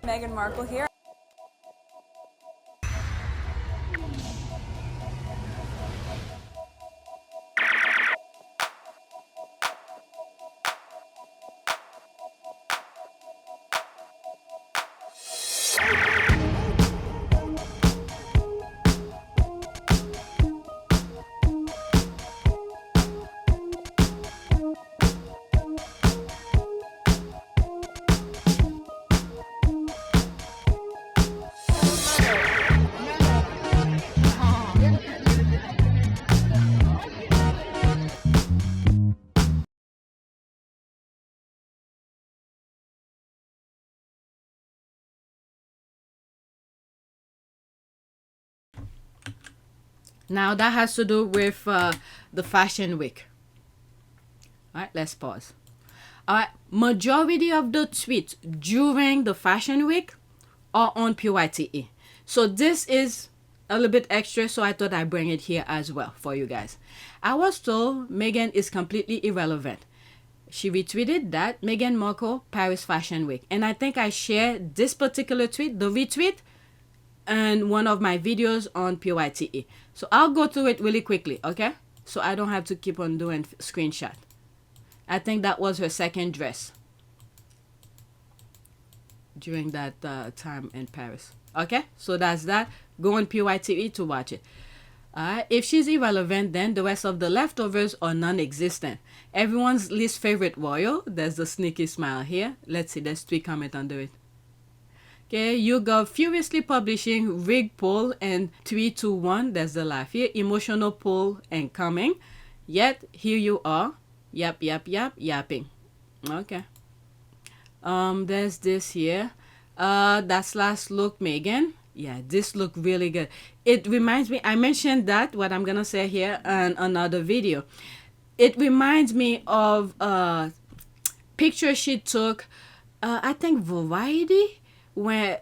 Meghan Markle here. Now that has to do with the fashion week. All right, let's pause. All right, majority of the tweets during the fashion week are on PYTE. So this is a little bit extra, so I thought I'd bring it here as well for you guys. I was told Meghan is completely irrelevant. She retweeted that Meghan Markle Paris Fashion Week. And I think I shared this particular tweet, the retweet, and one of my videos on PYTE. So I'll go through it really quickly, okay? So I don't have to keep on doing screenshot. I think that was her second dress during that time in Paris. Okay, so that's that. Go on PYTE to watch it. If she's irrelevant, then the rest of the leftovers are non-existent. Everyone's least favorite royal. There's the sneaky smile here. Let's see, there's 3 comments under it. Okay, YouGov furiously publishing rig poll and 3, 2, 1. There's the laugh here. Emotional poll and coming. Yet here you are. Yap, yapping. Okay. There's this here. That's last look, Meghan. Yeah, this look really good. It reminds me, I mentioned that, what I'm gonna say here in another video. It reminds me of a picture she took, I think Variety, where,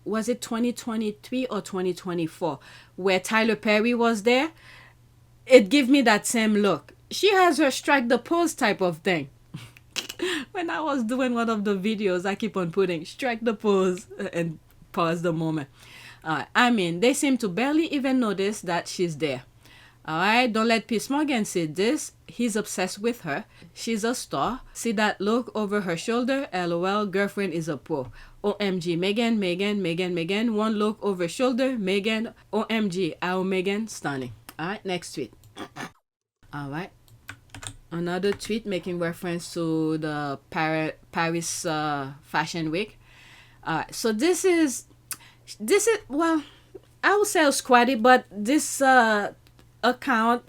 was it 2023 or 2024, where Tyler Perry was there. It gives me that same look. She has her strike the pose type of thing. When I was doing one of the videos, I keep on putting strike the pose and pause the moment. I mean, they seem to barely even notice that she's there. Alright, don't let Piers Morgan see this. He's obsessed with her. She's a star. See that look over her shoulder? LOL, girlfriend is a pro. OMG, Meghan. One look over shoulder, Meghan. OMG, our Meghan, stunning. Alright, next tweet. Alright. Another tweet making reference to the Paris Fashion Week. So this is, well, I would say squatty, but this account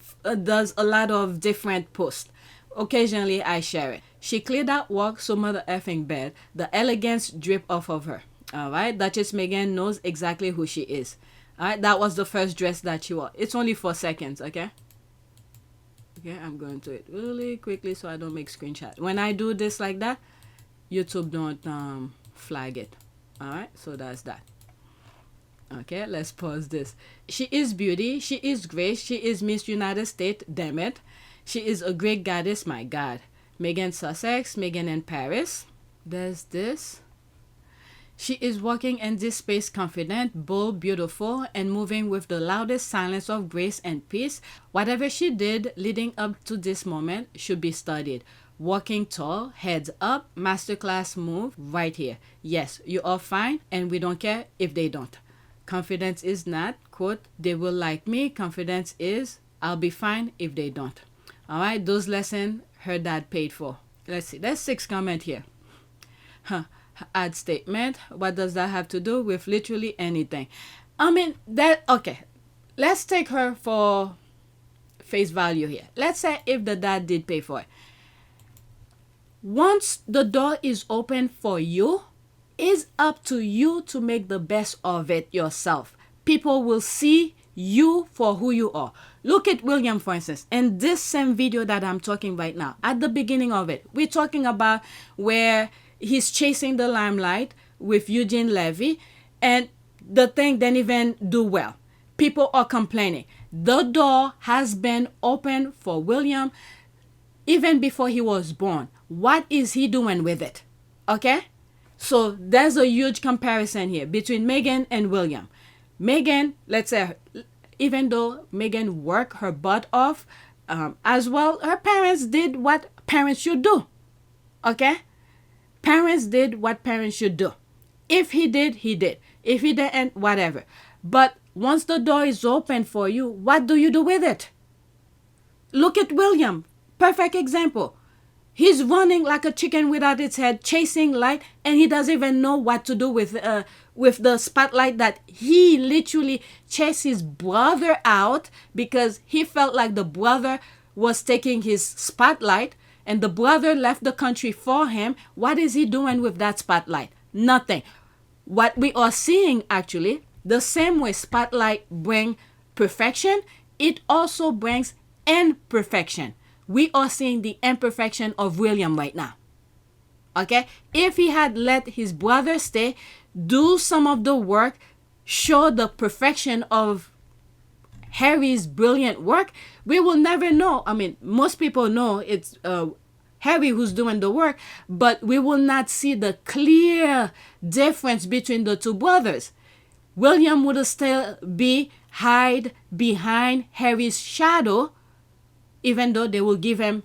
does a lot of different posts. Occasionally I share it. She cleared that walk so mother effing bad. The elegance drip off of her. Alright, Duchess Meghan knows exactly who she is. Alright, that was the first dress that she wore. It's only 4 seconds, okay? Okay, I'm going to it really quickly so I don't make screenshot. When I do this like that, YouTube don't flag it. Alright, so that's that. Okay, let's pause this. She is beauty. She is grace. She is Miss United States. Damn it. She is a great goddess. My God. Meghan Sussex. Meghan in Paris. There's this. She is walking in this space confident, bold, beautiful, and moving with the loudest silence of grace and peace. Whatever she did leading up to this moment should be studied. Walking tall, heads up, masterclass move right here. Yes, you are fine, and we don't care if they don't. Confidence is not, quote, they will like me. Confidence is, I'll be fine if they don't. Alright, those lessons her dad paid for. Let's see, there's 6 comments here. Ad statement. What does that have to do with literally anything? I mean, that, okay. Let's take her for face value here. Let's say if the dad did pay for it. Once the door is open for you, it's up to you to make the best of it yourself. People will see you for who you are. Look at William, for instance, in this same video that I'm talking right now. At the beginning of it, we're talking about where he's chasing the limelight with Eugene Levy, and the thing didn't even do well. People are complaining. The door has been open for William even before he was born. What is he doing with it? Okay? So there's a huge comparison here between Meghan and William. Meghan, let's say, even though Meghan worked her butt off, as well, her parents did what parents should do. Okay? Parents did what parents should do. If he did, he did. If he didn't, whatever. But once the door is open for you, what do you do with it? Look at William. Perfect example. He's running like a chicken without its head, chasing light, and he doesn't even know what to do with the spotlight that he literally chased his brother out because he felt like the brother was taking his spotlight, and the brother left the country for him. What is he doing with that spotlight? Nothing. What we are seeing, actually, the same way spotlight bring perfection, it also brings imperfection. We are seeing the imperfection of William right now. Okay? If he had let his brother stay, do some of the work, show the perfection of Harry's brilliant work, we will never know. I mean, most people know it's Harry who's doing the work, but we will not see the clear difference between the two brothers. William would still hide behind Harry's shadow, even though they will give him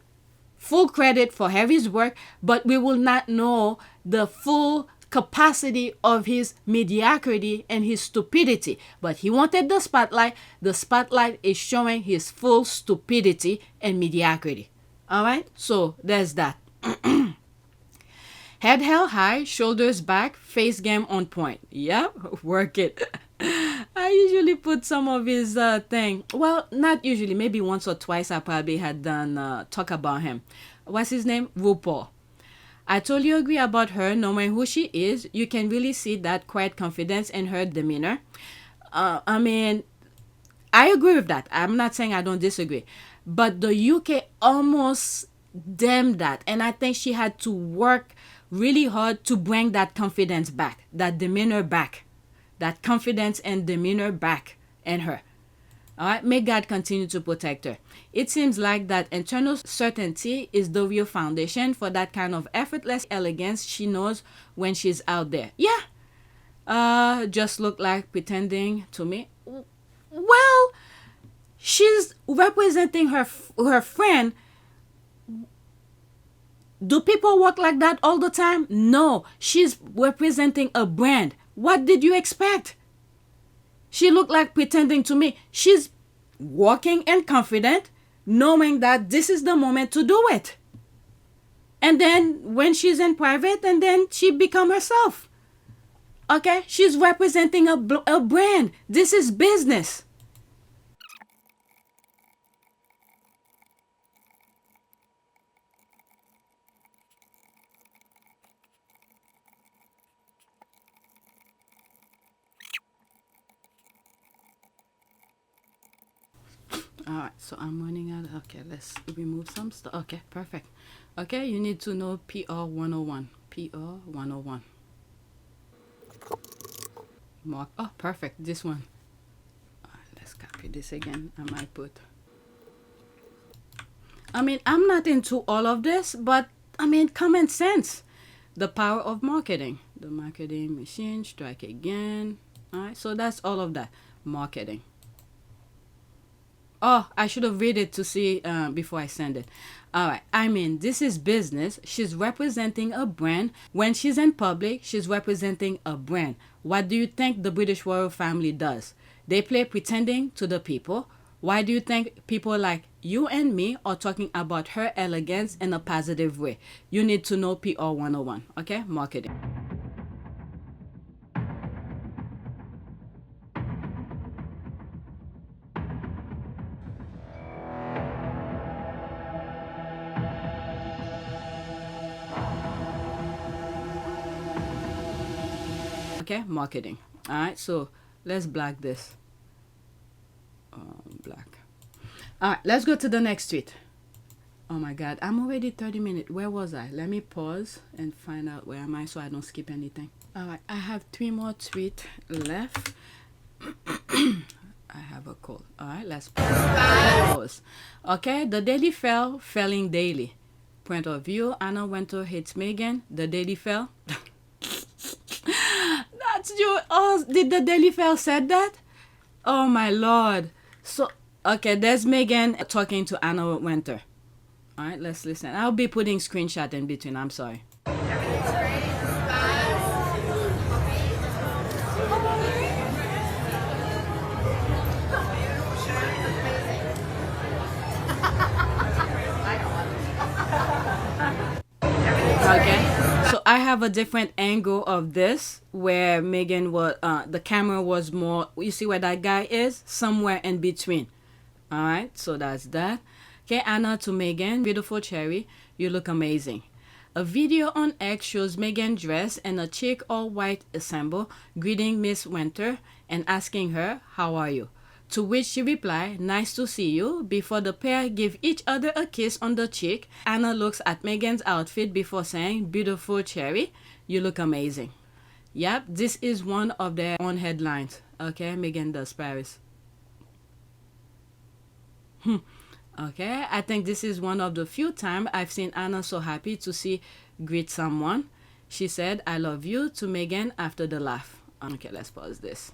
full credit for Harry's work, but we will not know the full capacity of his mediocrity and his stupidity. But he wanted the spotlight. The spotlight is showing his full stupidity and mediocrity. All right? So there's that. Head held high, shoulders back, face game on point. Yep, work it. I usually put some of his thing. Well, not usually. Maybe once or twice I probably had done talk about him. What's his name? RuPaul. I totally agree about her. Knowing who she is, you can really see that quiet confidence in her demeanor. I mean, I agree with that. I'm not saying I don't disagree. But the UK almost damned that. And I think she had to work really hard to bring that confidence back, that demeanor back, that confidence and demeanor back in her. All right, may God continue to protect her. It seems like that internal certainty is the real foundation for that kind of effortless elegance she knows when she's out there. Yeah, just look like pretending to me. Well, she's representing her friend. Do people work like that all the time? No, she's representing a brand. What did you expect? She looked like pretending to me. She's walking and confident, knowing that this is the moment to do it. And then when she's in private, and then she become herself. Okay? She's representing a brand. This is business. All right, so I'm running out. Okay, let's remove some stuff. Okay, perfect. Okay, you need to know PR 101. PR 101. Mark. Oh, perfect. This one. All right, let's copy this again. I might put. I mean, I'm not into all of this, but I mean, common sense. The power of marketing. The marketing machine. Strike again. All right, so that's all of that. Marketing. Oh, I should have read it to see before I send it. All right. I mean, this is business. She's representing a brand. When she's in public, she's representing a brand. What do you think the British royal family does? They play pretending to the people. Why do you think people like you and me are talking about her elegance in a positive way? You need to know PR 101. Okay? Marketing. Okay, marketing. All right, so let's black this. Black. All right, let's go to the next tweet. Oh my God, I'm already 30 minutes. Where was I? Let me pause and find out where am I so I don't skip anything. All right, I have 3 more tweets left. I have a cold. All right, let's pause. Okay, the Daily Fell, felling daily. Point of view, Anna Wintour hates Meghan. The Daily Fell. Oh, did the Daily Fail said that? Oh my Lord. So, okay, there's Meghan talking to Anna Wintour. All right, let's listen. I'll be putting screenshot in between. I'm sorry. Everything's great. Okay, so I have a different angle of this where Meghan was, the camera was more, you see where that guy is? Somewhere in between. All right, so that's that. Okay, Anna to Meghan, beautiful cherry, you look amazing. A video on X shows Meghan dressed in a chic all-white ensemble, greeting Miss Wintour and asking her, "How are you?" To which she replied, "Nice to see you." Before the pair give each other a kiss on the cheek, Anna looks at Meghan's outfit before saying, "Beautiful cherry, you look amazing." Yep, this is one of their own headlines. Okay, Meghan does Paris. Okay, I think this is one of the few times I've seen Anna so happy to greet someone. She said, "I love you" to Meghan after the laugh. Okay, let's pause this.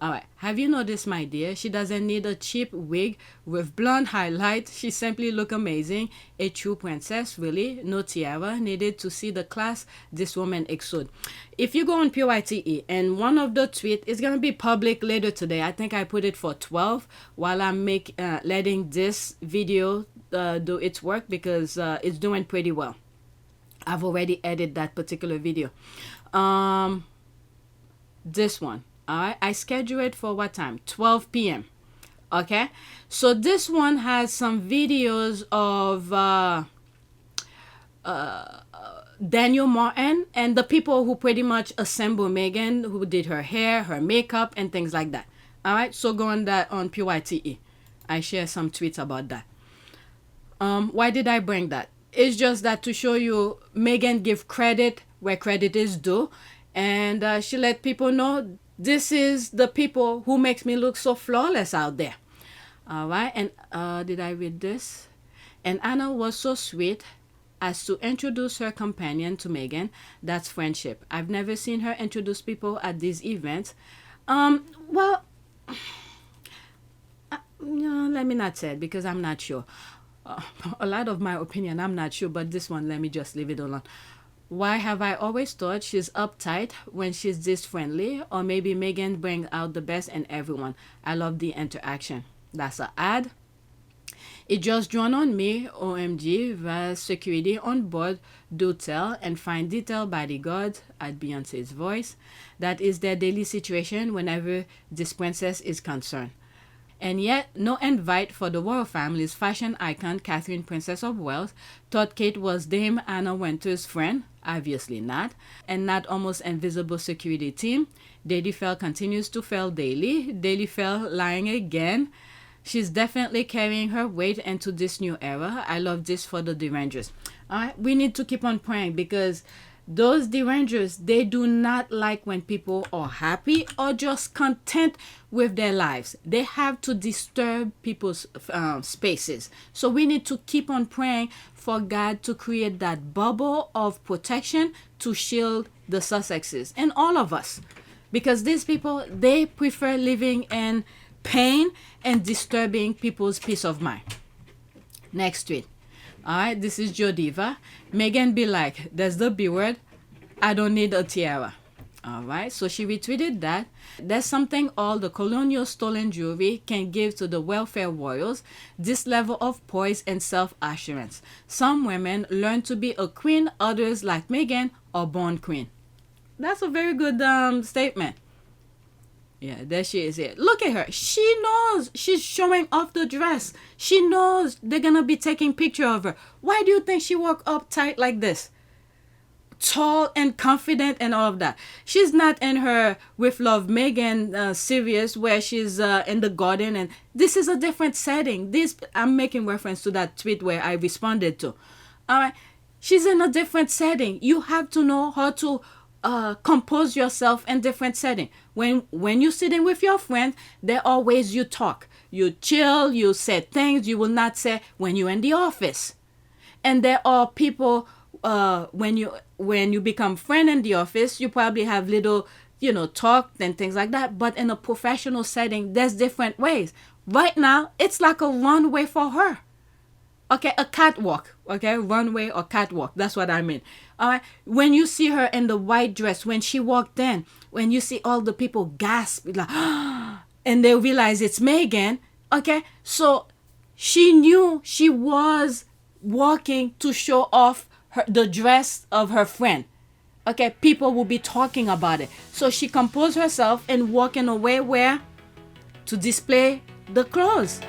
All right, have you noticed, my dear? She doesn't need a cheap wig with blonde highlight. She simply look amazing. A true princess, really. No tiara needed to see the class this woman exude. If you go on PYTE, and one of the tweets is going to be public later today. I think I put it for 12 while I'm letting this video do its work, because it's doing pretty well. I've already edited that particular video. This one. All right, I schedule it for what time? 12 p.m. Okay, so this one has some videos of Daniel Martin and the people who pretty much assemble Meghan, who did her hair, her makeup, and things like that. All right, so go on that on PYTE. I share some tweets about that. Why did I bring that? It's just that to show you Meghan give credit where credit is due, and she let people know this is the people who makes me look so flawless out there. All right, and did I read this? And Anna was so sweet as to introduce her companion to Meghan. That's friendship. I've never seen her introduce people at these events. Well, no, let me not say it because I'm not sure. A lot of my opinion, I'm not sure, but this one, let me just leave it alone. Why have I always thought she's uptight when she's this friendly? Or maybe Meghan brings out the best in everyone. I love the interaction. That's an ad. It just dawned on me, OMG, the security on board do tell and find detailed bodyguards at Beyonce's voice. That is their daily situation whenever this princess is concerned. And yet, no invite for the royal family's fashion icon, Catherine, Princess of Wales. Thought Kate was Dame Anna Wintour's friend. Obviously not. And not almost invisible security team. Daily Fail continues to fail daily. Daily Fail lying again. She's definitely carrying her weight into this new era. I love this for the derangers. All right, we need to keep on praying because those derangers, they do not like when people are happy or just content with their lives. They have to disturb people's spaces. So we need to keep on praying for God to create that bubble of protection to shield the Sussexes and all of us. Because these people, they prefer living in pain and disturbing people's peace of mind. Next tweet. All right, this is Jodiva. Meghan be like, there's the B word. I don't need a tiara. All right, so she retweeted that. There's something all the colonial stolen jewelry can give to the welfare royals. This level of poise and self-assurance. Some women learn to be a queen. Others, like Meghan, are born queen. That's a very good statement. Yeah, there she is here. Look at her. She knows she's showing off the dress. She knows they're going to be taking picture of her. Why do you think she walk up tight like this? Tall and confident and all of that. She's not in her With Love Meghan series where she's in the garden. And this is a different setting. This, I'm making reference to that tweet where I responded to. All right. She's in a different setting. You have to know how to compose yourself in different setting. When you're sitting with your friends, there are ways you talk. You chill, you say things you will not say when you're in the office. And there are people when you become friend in the office, you probably have little talk and things like that. But in a professional setting, there's different ways. Right now, it's like a runway for her. Okay, a catwalk. Okay, runway or catwalk. That's what I mean. All right. When you see her in the white dress, when she walked in, when you see all the people gasp, like, and they realize it's Meghan. Okay, so she knew she was walking to show off the dress of her friend. Okay, people will be talking about it. So she composed herself and walked in a way where to display the clothes.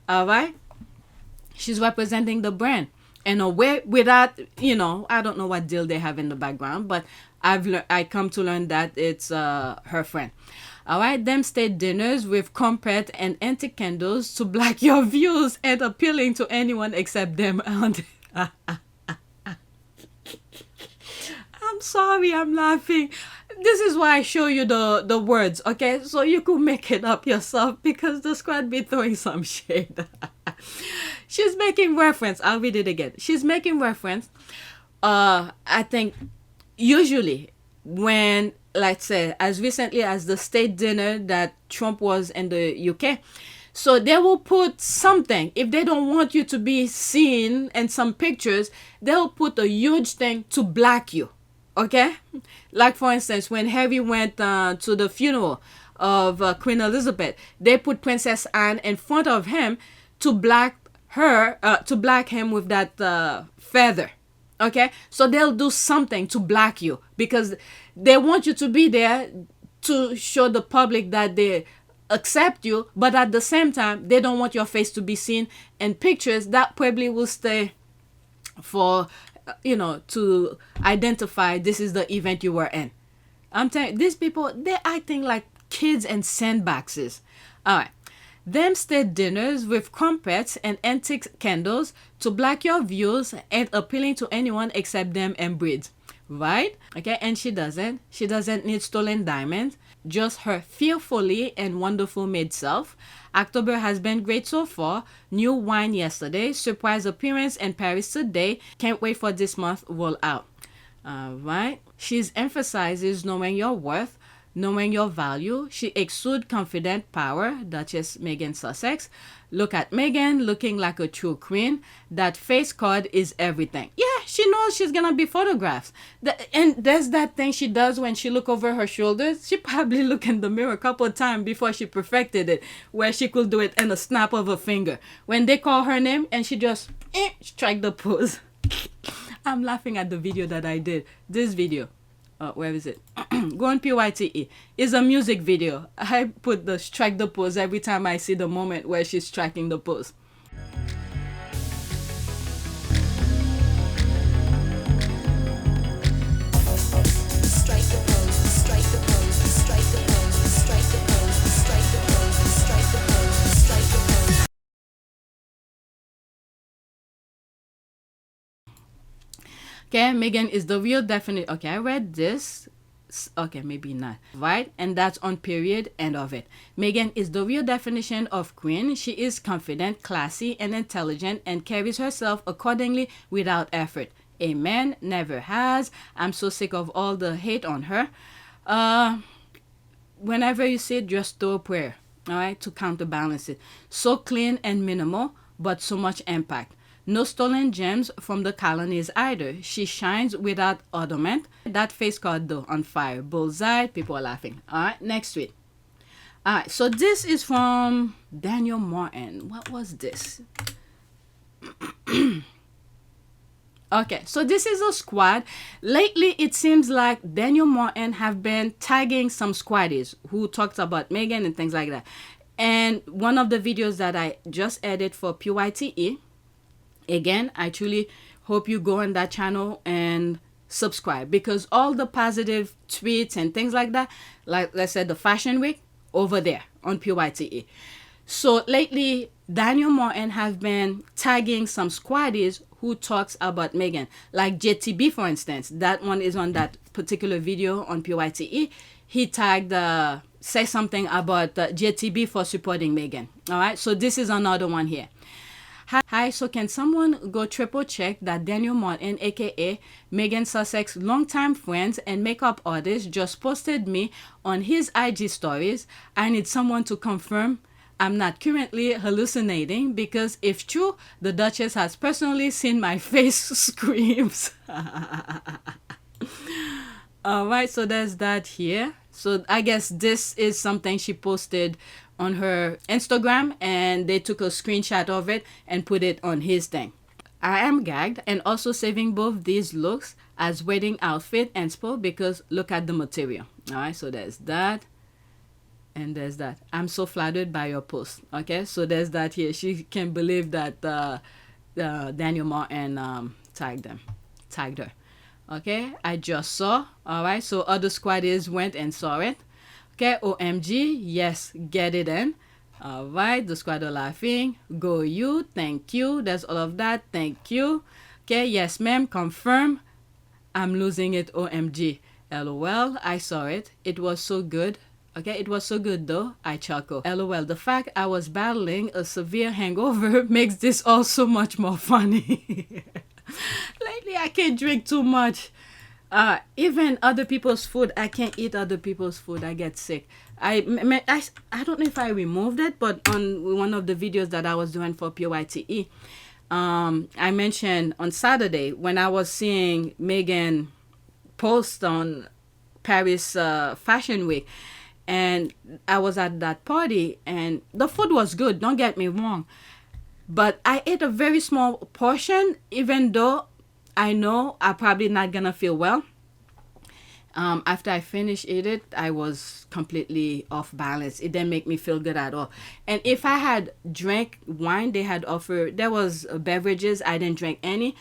All right, she's representing the brand in a way without, I don't know what deal they have in the background, but I come to learn that it's her friend. All right, them state dinners with crumpet and antique candles to block your views and appealing to anyone except them. I'm sorry, I'm laughing. This is why I show you the words, okay? So you could make it up yourself, because the squad be throwing some shade. She's making reference. I'll read it again. She's making reference. I think usually when, let's say, as recently as the state dinner that Trump was in the UK, so they will put something. If they don't want you to be seen in some pictures, they'll put a huge thing to block you. Okay, like for instance, when Harry went to the funeral of Queen Elizabeth, they put Princess Anne in front of him to block him with that feather. Okay, so they'll do something to block you because they want you to be there to show the public that they accept you, but at the same time, they don't want your face to be seen in pictures that probably will stay for, to identify this is the event you were in. I'm telling you, these people, they're acting like kids in sandboxes. All right. Them state dinners with crumpets and antique candles to block your views and appealing to anyone except them and breeds. Right? Okay, and she doesn't need stolen diamonds, just her fearfully and wonderful made self. October has been great so far. New wine yesterday, surprise appearance in Paris today. Can't wait for this month roll out. Right? She's emphasizes knowing your worth, knowing your value. She exudes confident power. Duchess Meghan Sussex. Look at Meghan looking like a true queen. That face card is everything. Yeah, she knows she's gonna be photographed. And there's that thing she does when she look over her shoulders. She probably look in the mirror a couple of times before she perfected it, where she could do it in a snap of a finger. When they call her name and she just strike the pose. I'm laughing at the video that I did. This video. Where is it? Go on PYTE. It's a music video. I put the strike the pose every time I see the moment where she's striking the pose. Strike the pose, strike the pose, strike the pose, strike the pose, strike the pose, strike the pose, strike the pose. Okay, Meghan is the real definition. Okay, I read this. Okay, maybe not. Right? And that's on period, end of it. Meghan is the real definition of queen. She is confident, classy, and intelligent and carries herself accordingly without effort. Amen. Never has. I'm so sick of all the hate on her. Whenever you see it, just throw a prayer. All right? To counterbalance it. So clean and minimal, but so much impact. No stolen gems from the colonies either. She shines without ornament. That face card though, on fire. Bullseye. People are laughing. All right, next tweet. All right, so this is from Daniel Martin. What was this? Okay, so this is a squad. Lately, it seems like Daniel Martin have been tagging some squaddies who talked about Meghan and things like that. And one of the videos that I just edited for PYTE, again, I truly hope you go on that channel and subscribe, because all the positive tweets and things like that, like let's say the Fashion Week, over there on PYTE. So lately, Daniel Martin have been tagging some squaddies who talks about Meghan, like JTB for instance. That one is on that particular video on PYTE. He tagged say something about JTB for supporting Meghan. All right, so this is another one here. Hi, so can someone go triple check that Daniel Martin, aka Meghan Sussex longtime friends and makeup artist, just posted me on his IG stories? I need someone to confirm I'm not currently hallucinating, because if true, the Duchess has personally seen my face screams. Alright, so there's that here. So I guess this is something she posted on her Instagram, and they took a screenshot of it and put it on his thing. I am gagged and also saving both these looks as wedding outfit and inspo, because look at the material. Alright, so there's that. And there's that. I'm so flattered by your post. Okay, so there's that here. She can't believe that Daniel Martin tagged her. Okay, I just saw. All right, so other squaddies went and saw it. Okay, OMG, yes, get it in. All right, the squad are laughing. Go you, thank you. There's all of that, thank you. Okay, yes, ma'am, confirm. I'm losing it, OMG. LOL, I saw it. It was so good. Okay, it was so good though, I chuckle. LOL, the fact I was battling a severe hangover makes this all so much more funny. Lately, I can't drink too much. Even other people's food, I can't eat other people's food. I get sick. I don't know if I removed it, but on one of the videos that I was doing for PYTE, I mentioned on Saturday when I was seeing Meghan post on Paris Fashion Week, and I was at that party, and the food was good, don't get me wrong, but I ate a very small portion, even though I know I'm probably not gonna feel well. After I finished it, I was completely off balance. It didn't make me feel good at all. And if I had drank wine, they had offered, there was beverages, I didn't drink any.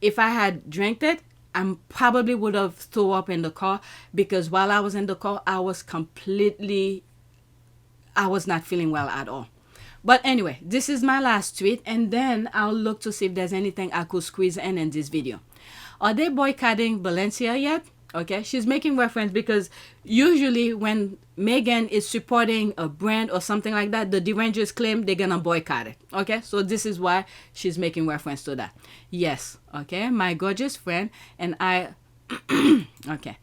If I had drank it, I probably would have thrown up in the car, because while I was in the car, I was not feeling well at all. But anyway, this is my last tweet, and then I'll look to see if there's anything I could squeeze in this video. Are they boycotting Balenciaga yet? Okay, she's making reference because usually when Meghan is supporting a brand or something like that, the derangers claim they're gonna boycott it. Okay, so this is why she's making reference to that. Yes, okay, my gorgeous friend and I, okay.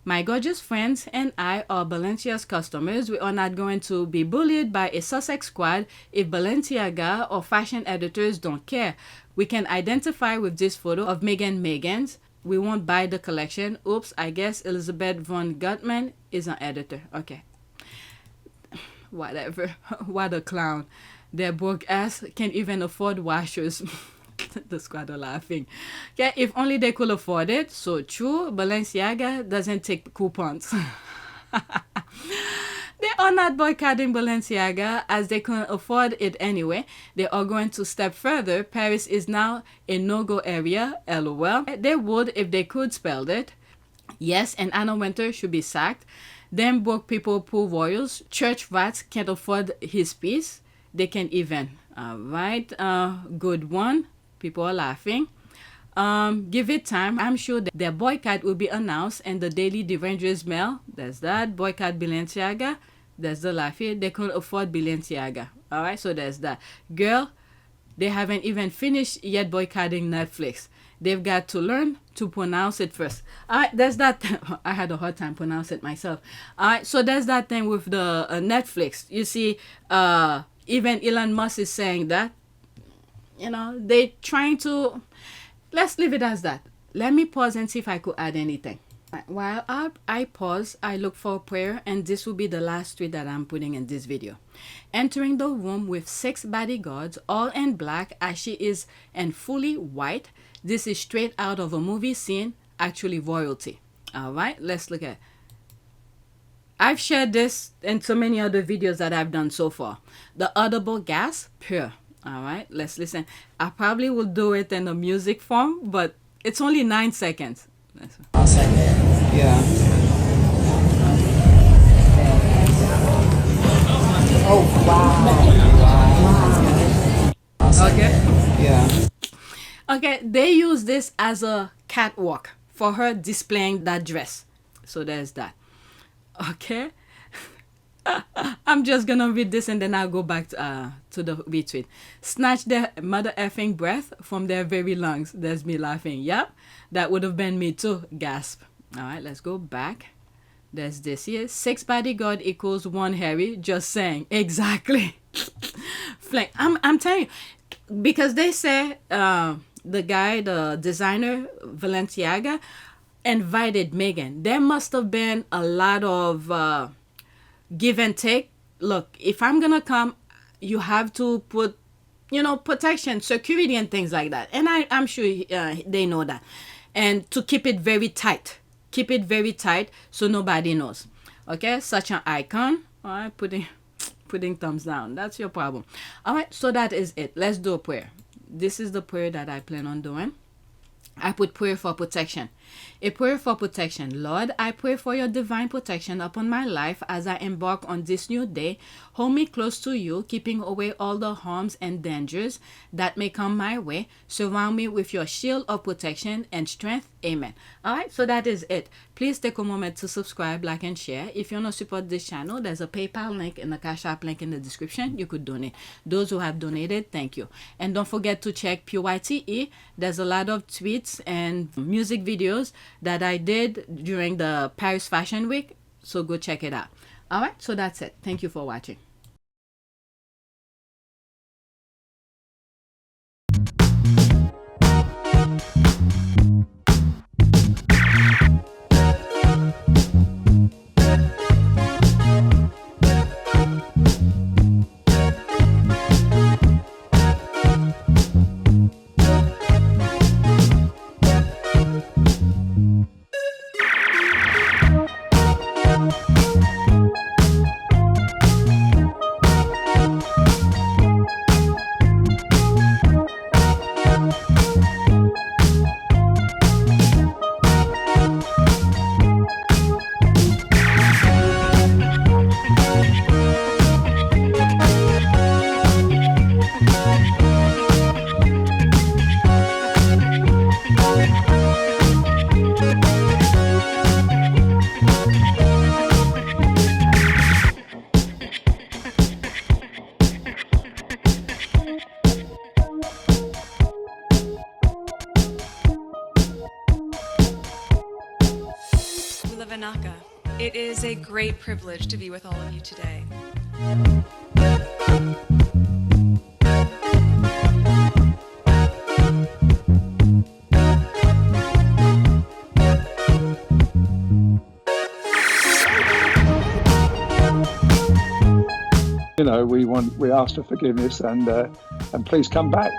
My gorgeous friends and I are Balenciaga's customers. We are not going to be bullied by a Sussex squad if Balenciaga or fashion editors don't care. We can identify with this photo of Meghan's. We won't buy the collection. Oops, I guess Elizabeth von Gutman is an editor. Okay. Whatever. What a clown. Their broke ass can't even afford washers. The squad are laughing. Okay, if only they could afford it. So true, Balenciaga doesn't take coupons. They are not boycotting Balenciaga as they couldn't afford it anyway. They are going to step further. Paris is now a no-go area. LOL. They would if they could spell it. Yes, and Anna Wintour should be sacked. Them broke people poor royals. Church rats can't afford his piece. They can't even. Alright, good one. People are laughing. Give it time. I'm sure that their boycott will be announced in the Daily Derangers Mail. There's that. Boycott Balenciaga. There's the laugh here. They couldn't afford Balenciaga. Alright, so there's that. Girl, they haven't even finished yet boycotting Netflix. They've got to learn to pronounce it first. Alright, there's that. I had a hard time pronouncing it myself. Alright, so there's that thing with the Netflix. You see, even Elon Musk is saying that. You know, they trying to... Let's leave it as that. Let me pause and see if I could add anything. While I pause, I look for prayer, and this will be the last tweet that I'm putting in this video. Entering the room with 6 bodyguards, all in black as she is, and fully white. This is straight out of a movie scene, actually royalty. All right, let's look at. I've shared this in so many other videos that I've done so far. The audible gasp, pure. All right, let's listen. I probably will do it in a music form, but it's only 9 seconds. That's one. I'll send it. Yeah. Oh, wow. I'll send Okay. it. Yeah. Okay, they use this as a catwalk for her displaying that dress. So there's that. Okay. I'm just gonna read this and then I'll go back to the retweet. Snatch their mother effing breath from their very lungs. There's me laughing. Yep, that would have been me too. Gasp. All right, let's go back. There's this here. 6 bodyguard equals 1 Harry. Just saying. Exactly. Flank. I'm telling you, because they say the guy, the designer Balenciaga, invited Meghan. There must have been a lot of give and take. Look, if I'm gonna come, you have to put, protection, security, and things like that. And I'm sure they know that. And to keep it very tight. Keep it very tight so nobody knows. Okay, such an icon. All right, putting thumbs down. That's your problem. All right, so that is it. Let's do a prayer. This is the prayer that I plan on doing. I put prayer for protection. A prayer for protection. Lord, I pray for your divine protection upon my life as I embark on this new day. Hold me close to you, keeping away all the harms and dangers that may come my way. Surround me with your shield of protection and strength. Amen. All right, so that is it. Please take a moment to subscribe, like, and share. If you want to support this channel, there's a PayPal link and a Cash App link in the description. You could donate. Those who have donated, thank you. And don't forget to check PYTE. There's a lot of tweets and music videos that I did during the Paris Fashion Week. So go check it out. All right, so that's it. Thank you for watching. It is a great privilege to be with all of you today. We ask for forgiveness and please come back.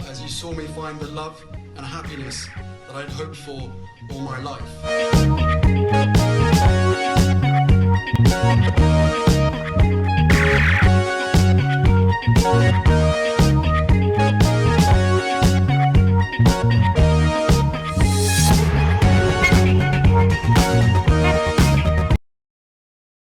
As you saw me find the love and happiness that I'd hoped for all my life.